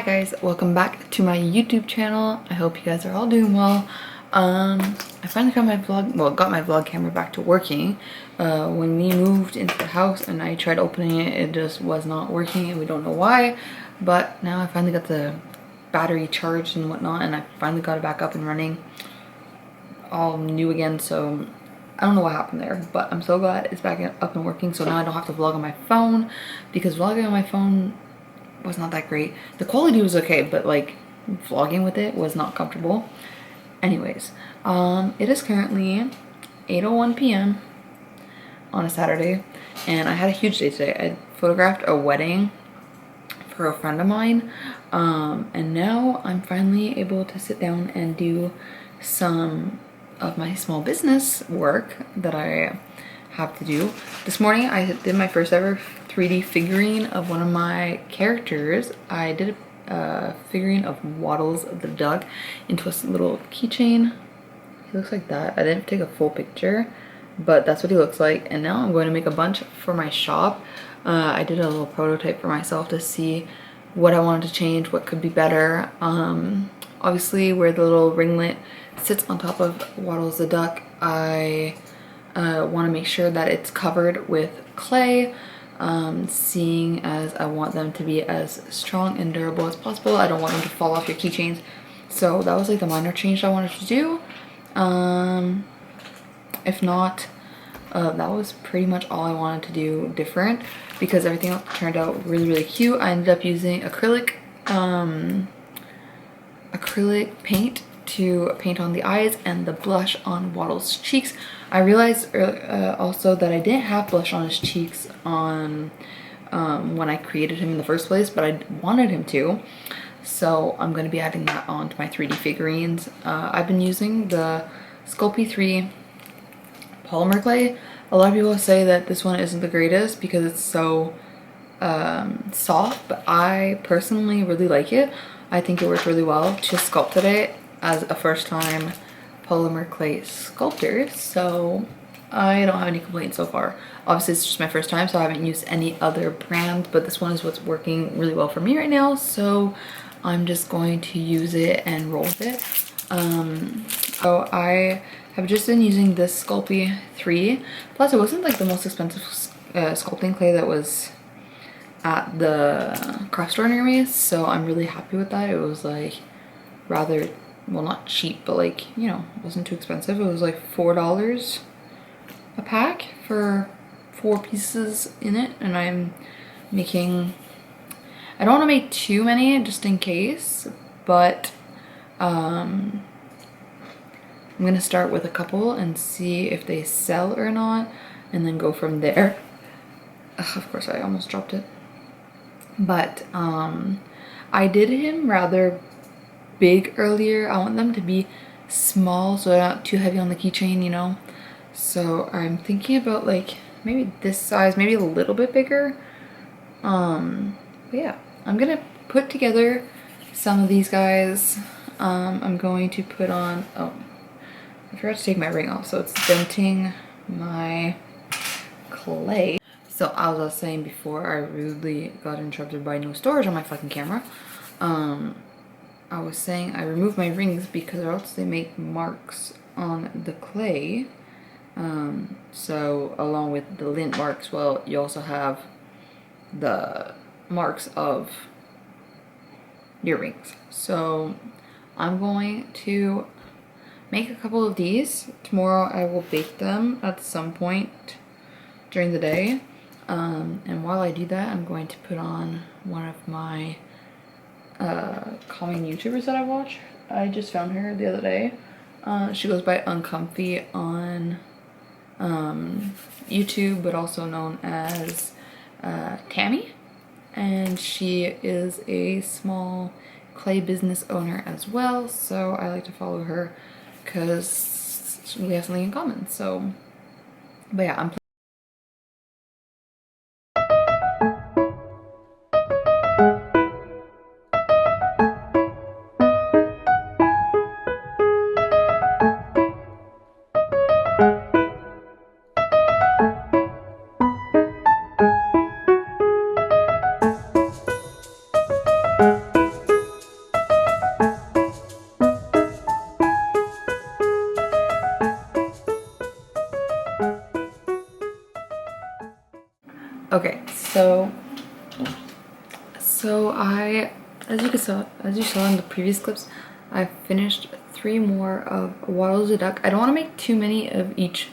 guys, welcome back to my YouTube channel. I hope you guys are all doing well. I finally got my vlog camera back to working. When we moved into the house and I tried opening it, it just was not working and we don't know why. But now I finally got the battery charged and whatnot, and I finally got it back up and running, all new again. So I don't know what happened there, but I'm so glad it's back up and working. So now I don't have to vlog on my phone, because vlogging on my phone was not that great. The quality was okay, but like vlogging with it was not comfortable. Anyways, it is currently 8:01 p.m. on a Saturday, and I had a huge day today. I photographed a wedding for a friend of mine, and now I'm finally able to sit down and do some of my small business work that I have to do. This morning I did my first ever 3D figurine of one of my characters. I did a figurine of Waddles the duck into a little keychain. He looks like that. I didn't take a full picture, but that's what he looks like. And now I'm going to make a bunch for my shop. I did a little prototype for myself to see what I wanted to change, what could be better. Obviously where the little ringlet sits on top of Waddles the duck, I want to make sure that it's covered with clay, seeing as I want them to be as strong and durable as possible. I don't want them to fall off your keychains. So that was like the minor change I wanted to do. If not, that was pretty much all I wanted to do different, because everything else turned out really cute. I ended up using acrylic paint to paint on the eyes and the blush on Waddle's cheeks. I realized also that I didn't have blush on his cheeks on when I created him in the first place, but I wanted him to. So I'm going to be adding that onto my 3D figurines. I've been using the Sculpey 3 polymer clay. A lot of people say that this one isn't the greatest because it's so soft, but I personally really like it. I think it worked really well. Just sculpted it as a first time polymer clay sculptor, so I don't have any complaints so far. Obviously it's just my first time, so I haven't used any other brand, but this one is what's working really well for me right now, so I'm just going to use it and roll with it. So I have just been using this Sculpey 3, plus it wasn't like the most expensive sculpting clay that was at the craft store near me, so I'm really happy with that. It was like rather, well, not cheap, but like, you know, it wasn't too expensive. It was like $4 a pack for 4 pieces in it, and I'm making, I don't want to make too many just in case, but I'm gonna start with a couple and see if they sell or not, and then go from there. Of course I almost dropped it, but I did him rather big earlier. I want them to be small so they're not too heavy on the keychain, you know. So I'm thinking about like maybe this size, maybe a little bit bigger. But yeah, I'm gonna put together some of these guys. I'm going to put on, oh, I forgot to take my ring off, so it's denting my clay. So as I was saying before, I rudely got interrupted by no storage on my fucking camera. I was saying I removed my rings because or else they make marks on the clay. So along with the lint marks, well, you also have the marks of your rings. So I'm going to make a couple of these. Tomorrow I will bake them at some point during the day. And while I do that, I'm going to put on one of my calming YouTubers that I watch. I just found her the other day. She goes by Uncomfy on YouTube, but also known as Tammy, and she is a small clay business owner as well, so I like to follow her because we have something in common. So but yeah, I'm So as you saw in the previous clips, I finished 3 more of Waddles the Duck. I don't want to make too many of each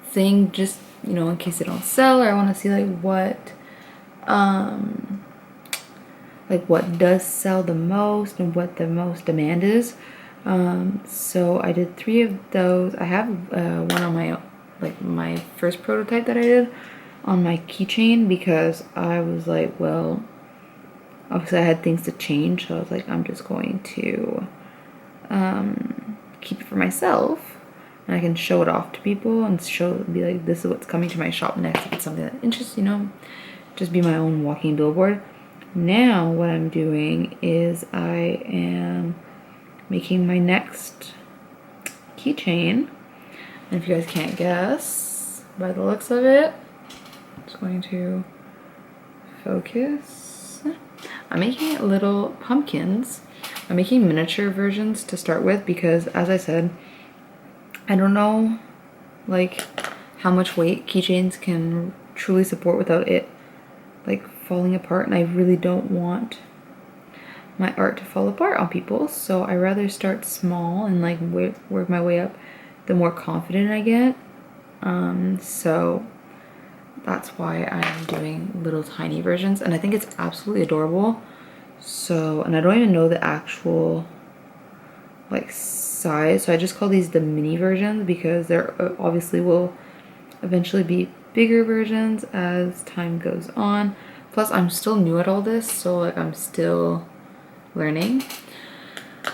thing, just, you know, in case they don't sell, or I want to see like what does sell the most and what the most demand is. So I did 3 of those. I have one on my first prototype that I did on my keychain, because I was like, well, obviously I had things to change, so I was like, I'm just going to keep it for myself, and I can show it off to people and be like, this is what's coming to my shop next, if it's something that interests, you know, just be my own walking billboard. Now what I'm doing is I am making my next keychain, and if you guys can't guess by the looks of it, I'm just going to focus. I'm making little pumpkins. I'm making miniature versions to start with, because as I said, I don't know like how much weight keychains can truly support without it like falling apart, and I really don't want my art to fall apart on people, so I rather start small and like work my way up the more confident I get. So that's why I'm doing little tiny versions, and I think it's absolutely adorable. So, and I don't even know the actual like size, so I just call these the mini versions, because there obviously will eventually be bigger versions as time goes on. Plus I'm still new at all this, so like I'm still learning.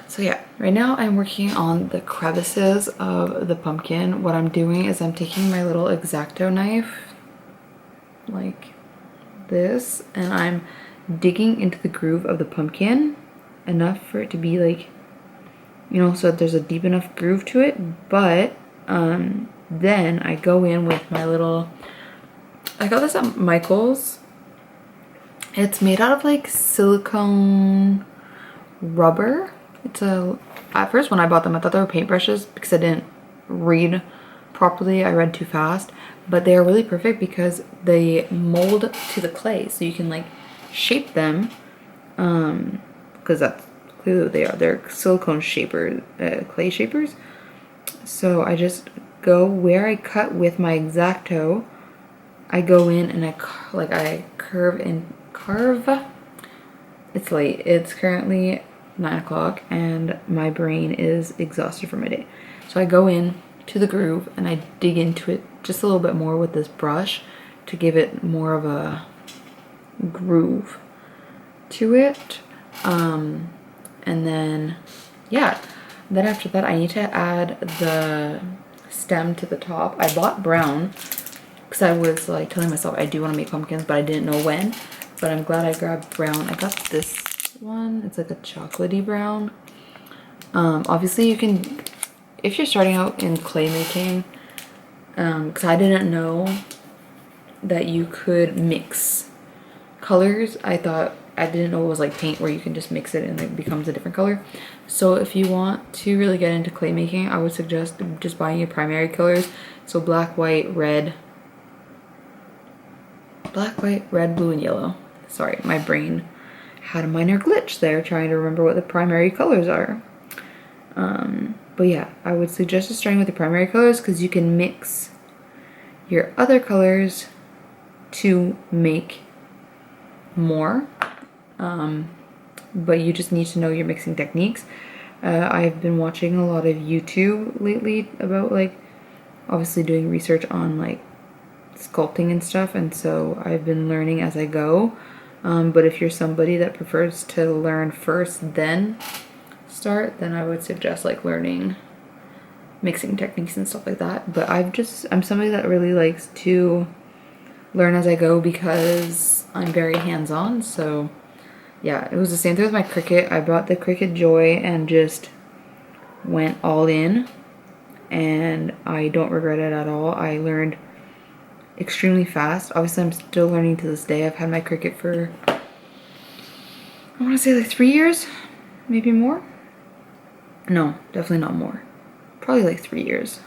So yeah, right now I'm working on the crevices of the pumpkin. What I'm doing is I'm taking my little X-Acto knife like this, and I'm digging into the groove of the pumpkin enough for it to be like, you know, so that there's a deep enough groove to it. But then I go in with my little, I got this at Michael's. It's made out of like silicone rubber. At first when I bought them, I thought they were paintbrushes because I didn't read properly. I read too fast, but they are really perfect because they mold to the clay, so you can like shape them, because that's clearly what they are. They're silicone clay shapers. So I just go where I cut with my X-Acto. I go in and I curve. It's late. It's currently 9 o'clock and my brain is exhausted from my day. So I go in to the groove and I dig into it just a little bit more with this brush to give it more of a groove to it. And then, yeah. Then after that, I need to add the stem to the top. I bought brown because I was like telling myself I do want to make pumpkins, but I didn't know when. But I'm glad I grabbed brown. I got this one. It's like a chocolatey brown. Obviously you can, if you're starting out in clay making, because I didn't know that you could mix colors. I didn't know it was like paint where you can just mix it and it becomes a different color. So if you want to really get into clay making, I would suggest just buying your primary colors. So black, white, red, blue, and yellow. Sorry, my brain had a minor glitch there trying to remember what the primary colors are. But yeah, I would suggest just starting with the primary colors because you can mix your other colors to make more. But you just need to know your mixing techniques. I've been watching a lot of YouTube lately about like obviously doing research on like sculpting and stuff, and so I've been learning as I go. But if you're somebody that prefers to learn first then start, then I would suggest like learning mixing techniques and stuff like that. But I'm somebody that really likes to learn as I go because I'm very hands-on. So yeah, it was the same thing with my Cricut. I bought the Cricut Joy and just went all in, and I don't regret it at all. I learned extremely fast. Obviously I'm still learning to this day. I've had my Cricut for, I want to say like 3 years, maybe more. No, definitely not more. Probably like 3 years,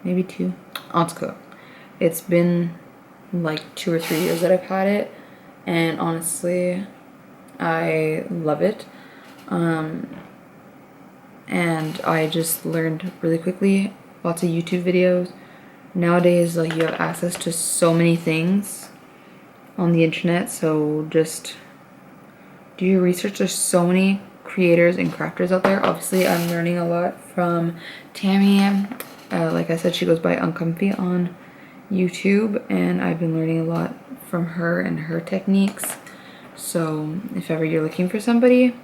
maybe 2. Otsko. It's been like 2 or 3 years that I've had it, and honestly I love it. And I just learned really quickly. Lots of YouTube videos. Nowadays, like, you have access to so many things on the internet, so just do your research. There's so many creators and crafters out there. Obviously, I'm learning a lot from Tammy. Like I said, she goes by Uncomfy on YouTube, and I've been learning a lot from her and her techniques. So if ever you're looking for somebody,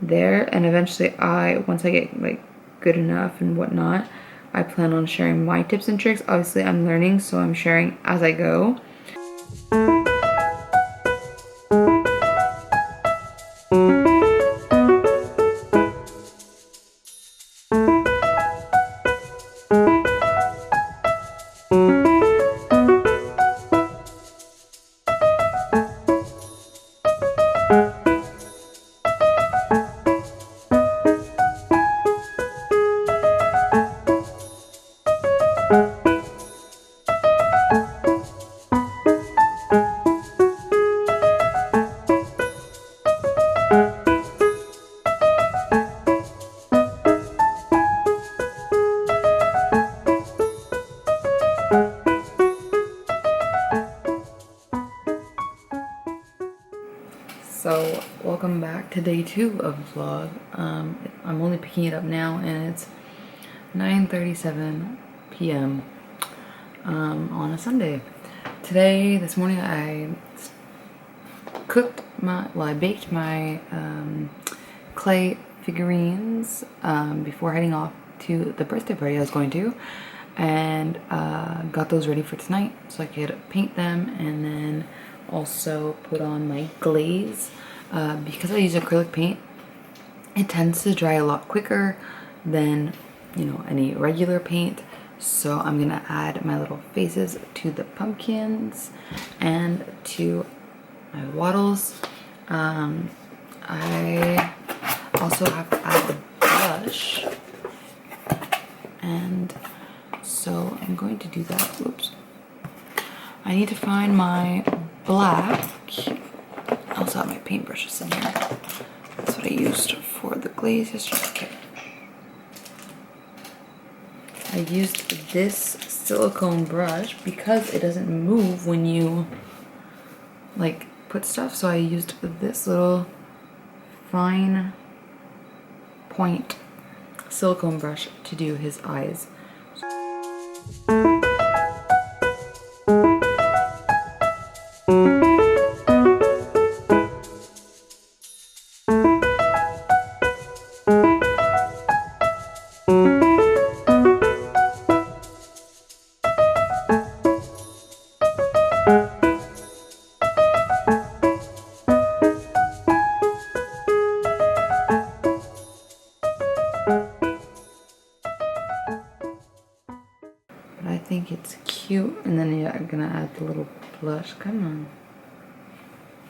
there, and eventually once I get like good enough and whatnot, I plan on sharing my tips and tricks. Obviously, I'm learning, so I'm sharing as I go. So welcome back to day 2 of the vlog. I'm only picking it up now, and it's 9:37 p.m. On a Sunday. This morning I baked my clay figurines before heading off to the birthday party I was going to, and got those ready for tonight so I could paint them and then also put on my glaze. Because I use acrylic paint, it tends to dry a lot quicker than, you know, any regular paint. So I'm gonna add my little faces to the pumpkins and to my wattles. I also have to add the blush, and so I'm going to do that. Oops. I need to find my black. I also have my paintbrushes in here. That's what I used for the glaze yesterday. Okay. I used this silicone brush because it doesn't move when you like put stuff, so I used this little fine point silicone brush to do his eyes. I think it's cute, and then yeah, I'm gonna add the little blush. Come on.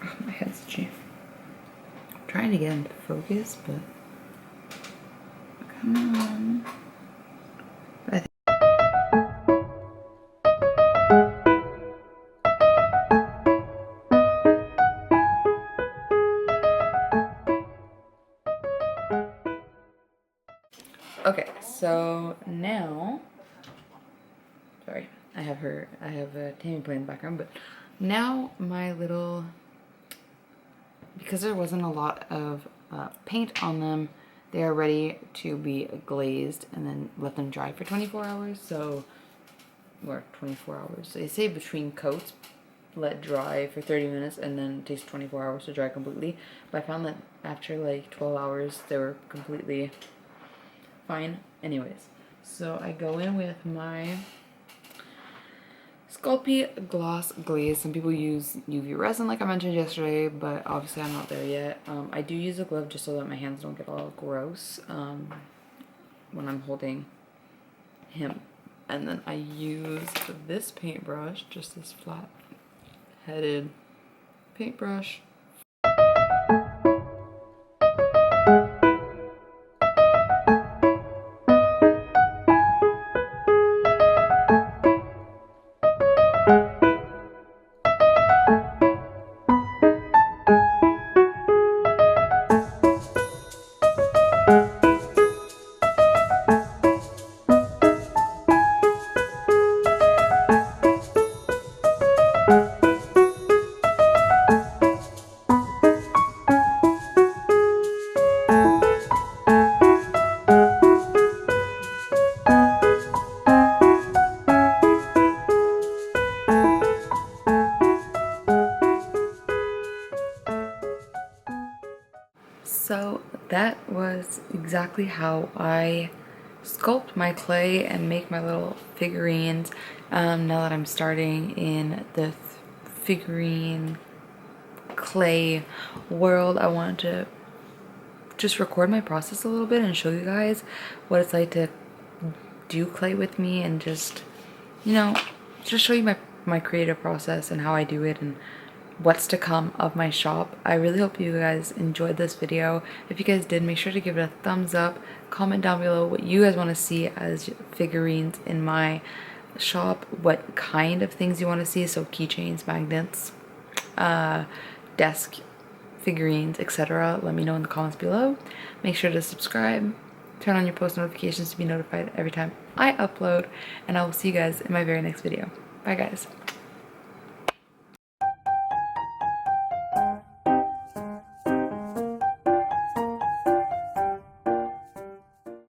Oh, my head's itchy. I'm trying to get into focus, but come on. I think okay, so now, sorry, I have Tammy playing in the background, but now my little, because there wasn't a lot of paint on them, they are ready to be glazed and then let them dry for 24 hours. So, or 24 hours. They say between coats, let dry for 30 minutes and then it takes 24 hours to dry completely. But I found that after like 12 hours, they were completely fine. Anyways, so I go in with my Sculpey Gloss Glaze. Some people use UV resin like I mentioned yesterday, but obviously I'm not there yet. I do use a glove just so that my hands don't get all gross when I'm holding him. And then I use this paintbrush, just this flat-headed paintbrush. So that was exactly how I sculpt my clay and make my little figurines. Now that I'm starting in the figurine clay world, I wanted to just record my process a little bit and show you guys what it's like to do clay with me, and just, you know, just show you my creative process and how I do it and what's to come of my shop. I really hope you guys enjoyed this video. If you guys did, make sure to give it a thumbs up. Comment down below what you guys want to see as figurines in my shop, what kind of things you want to see, so keychains, magnets, desk figurines, etc. Let me know in the comments below. Make sure to subscribe, turn on your post notifications to be notified every time I upload, and I will see you guys in my very next video. Bye guys.